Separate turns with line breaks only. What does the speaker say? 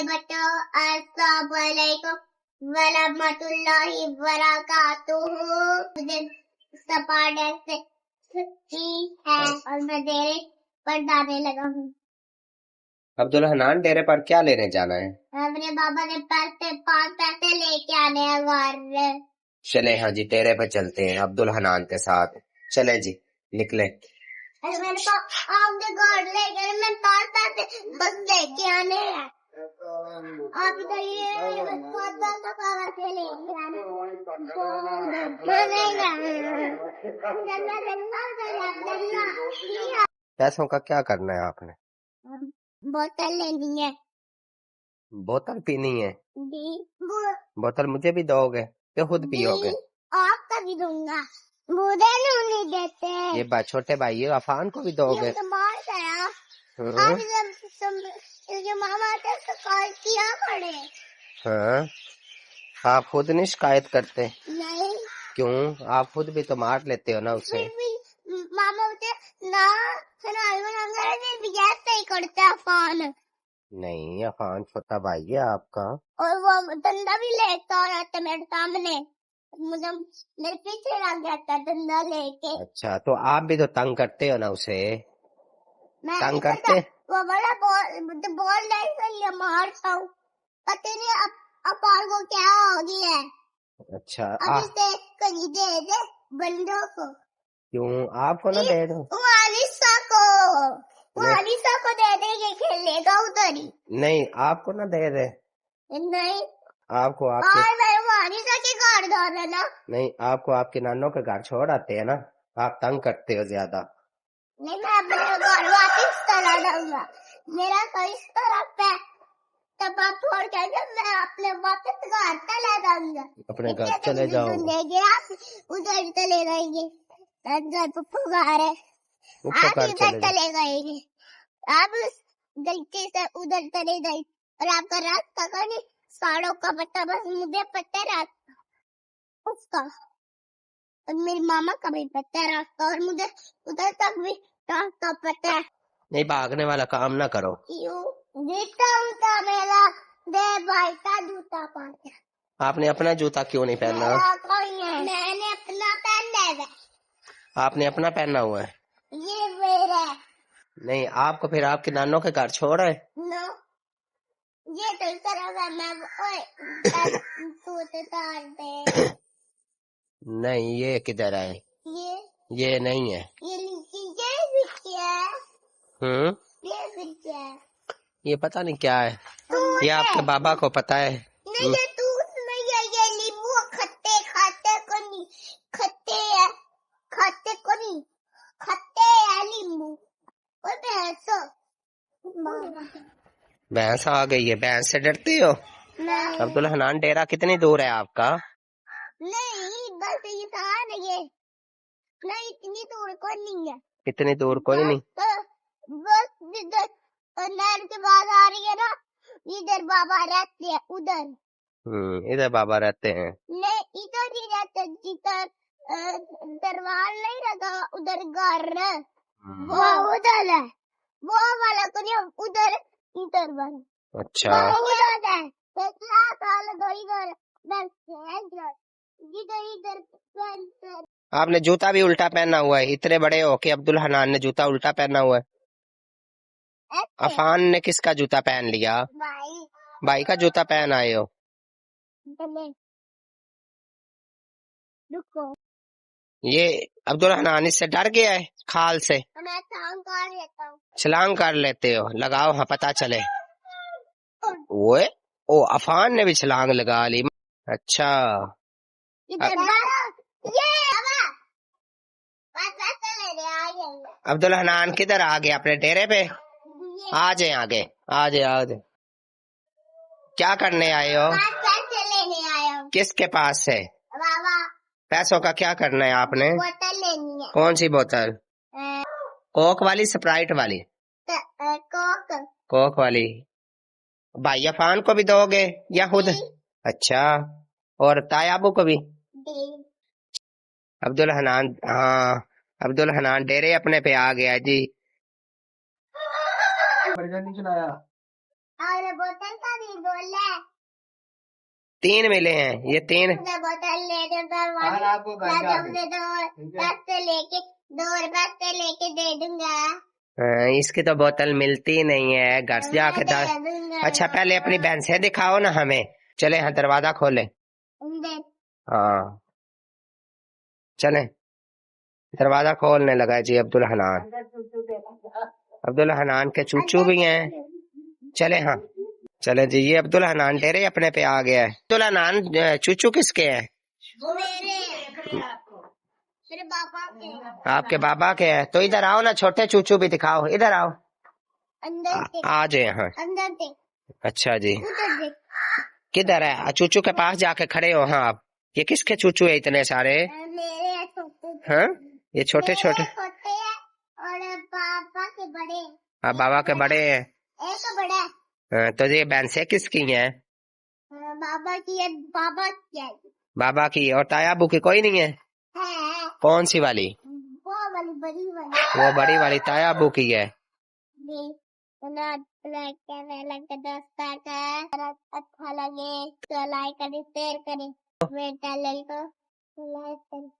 बच्चों, अस्सलाम वालेकुम वरहमतुल्लाहि वबरकातुहू। मुझे सपाटे से छुट्टी है और मैं डेरे पर जाने लगा हूँ।
अब्दुल हनान, डेरे पर क्या लेने जाना है?
मेरे बाबा ने पाँच पैसे लेके आने हैं घर।
चले, हाँ जी, डेरे पर चलते हैं अब्दुल हनान के साथ। चले जी, निकले।
अरे मेरे को आपके घर ले गए, मैं 5 पैसे बस लेके आने हैं। आप इधर ये 5 पैसे कहाँ से लेके आने?
पैसों का क्या करना है आपने?
बोतल लेनी है।
बोतल पीनी है?
बोतल
मुझे भी दोगे या खुद पियोगे?
आपका भी दूंगा। मुझे नहीं देते।
ये छोटे भाई अफान को भी दोगे?
ये तो मार गया। आप जब मामा आते तो कॉल किया करे।
हाँ, आप खुद नहीं शिकायत करते?
नहीं।
क्यों? आप खुद भी तो मार लेते हो ना उसे।
मामा मुझे ना भी ऐसे ही करते अफान।
नहीं, अफान छोटा भाई है आपका।
और वो डंडा भी लेता रहता मेरे सामने, मुझे मेरे पीछे लग जाता डंडा लेके।
अच्छा, तो आप भी तो तंग करते हो ना उसे?
मैं
तंग करते?
वो बड़ा बॉल नहीं सही मारता हूँ। पता नहीं अपार को क्या हो गया है।
अच्छा,
अभी से कहीं दे दे बंदों को।
क्यों आपको ना दे दो?
वालिसा को दे देंगे, खेलेगा उधर ही।
नहीं, आपको ना दे दे।
नहीं,
आपको आपके
वालिसा के घर जाना ना।
नहीं, आपको आपके नानों के घर छोड़ आते हैं ना। आप तंग करते हो ज्यादा।
नहीं, मैं अपने घर वापस चला जाऊंगा। मेरा तो इस तरफ है, तब आप छोड़ के मैं अपने वापस घर चला जाऊंगा।
अपने घर चले जाओ।
आप उधर चले जाएंगे। घर पप्पू घर है, आप इधर चले गए। आप गलती से उधर चले गए और आपका रास्ता का नहीं, साड़ों का पता बस मुझे पता है रास्ता उसका, और मेरी मामा का भी पता है रास्ता, और मुझे उधर तक भी रास्ता पता है। नहीं,
भागने वाला काम ना करो।
क्यों? जूता मेरा दे भाई का जूता पहन।
आपने अपना जूता क्यों नहीं पहना?
मैंने अपना पहना है।
आपने अपना पहना हुआ है?
ये मेरा
नहीं, आपको फिर आपके नानों के घर छोड़ है?
नो, ये तो तरह मैं
नहीं, ये किधर है? ये नहीं है। ये पता नहीं क्या है। ये आपके बाबा को पता है।
नहीं, ये दूध नहीं है, ये नींबू खट्टे खाते को नहीं, खट्टे है, खाते को नहीं, खट्टे है नींबू।
भैंस आ गई है। भैंस से डरती हो? अब्दुल हनान, डेरा कितनी दूर है आपका?
नहीं, बस ये सहार है। नहीं, इतनी दूर को नहीं है।
इतनी दूर कोई नहीं।
बस इधर नहर के बाद आ रही है ना, इधर बाबा रहते हैं उधर।
इधर बाबा रहते हैं?
नहीं, इधर ही रहते, जिधर दरबार नहीं रहता उधर घर है, वो उधर है, वो वाला को नहीं, उधर इधर वाला।
अच्छा,
उधर है, साल दो इधर इधर।
आपने जूता भी उल्टा पहना हुआ है। इतने बड़े हो के अब्दुल हनान ने जूता उल्टा पहना हुआ है। अफान ने किसका जूता पहन लिया? भाई का जूता पहन आए हो।
रुको,
ये अब्दुल हनान इससे डर गया है, खाल से।
मैं छलांग कर लेता हूँ।
छलांग कर लेते हो? लगाओ, हाँ, पता चले। ओए, ओ, अफान ने भी छलांग लगा ली। अच्छा, अब्दुल हनान किधर आ गया? अपने डेरे पे आ जाए, आगे आ जाए, आ जाए। क्या करने आए हो?
पैसे लेने आया हूँ।
किसके पास से?
बाबा।
पैसों का क्या करना है आपने?
बोतल लेनी है।
कौन सी बोतल? कोक वाली, स्प्राइट वाली?
कोक।
कोक वाली। भाई अफान को भी दोगे या खुद? अच्छा, और तायाबू को भी? अब्दुल हनान, हाँ, अब्दुल हनान डेरे अपने पे आ गया जी।
और बोतल का भी बोल है।
3 मिले हैं, ये 3।
बोतल ले दे आपको दे दो, 10 से लेके 2 रुपए से लेके दे दूंगा।
इसकी तो बोतल मिलती नहीं है, घर से जाके अच्छा पहले अपनी भैंसें दिखाओ ना हमें। चले हाँ दरवाजा खोले। हाँ चले, दरवाजा खोलने लगा जी अब्दुल हनान। अब्दुल हनान के चूचू भी हैं। चले हाँ चले जी, ये अब्दुल हनान डेरे अपने पे आ गया है। अब्दुल हनान चूचू किसके हैं?
मेरे पापा के।
आपके बाबा के हैं। तो इधर आओ ना, छोटे चूचू भी दिखाओ, इधर आओ।
अंदर
आ जाए हाँ।
अंदर से।
अच्छा जी,
उधर से।
किधर है? चूचू के पास जाके खड़े हो। हाँ आप, ये किसके चूचू है इतने सारे?
मेरे छोटे।
हाँ ये छोटे छोटे।
छोटे हैं और पापा के बड़े।
हाँ बाबा के बड़े हैं।
एक बड़ा।
तो ये भैंसें किसकी हैं?
बाबा की है, बाबा की है।
बाबा की। और तायाबू की कोई नहीं है?
है।
कौन सी वाली?
वो वाली बड़ी वाली।
वो बड़ी वाली तायाबू की है।
दोस्त का अच्छा लगे तो लाइक करें, शेयर करें, मेरे चैनल को लाइक करें।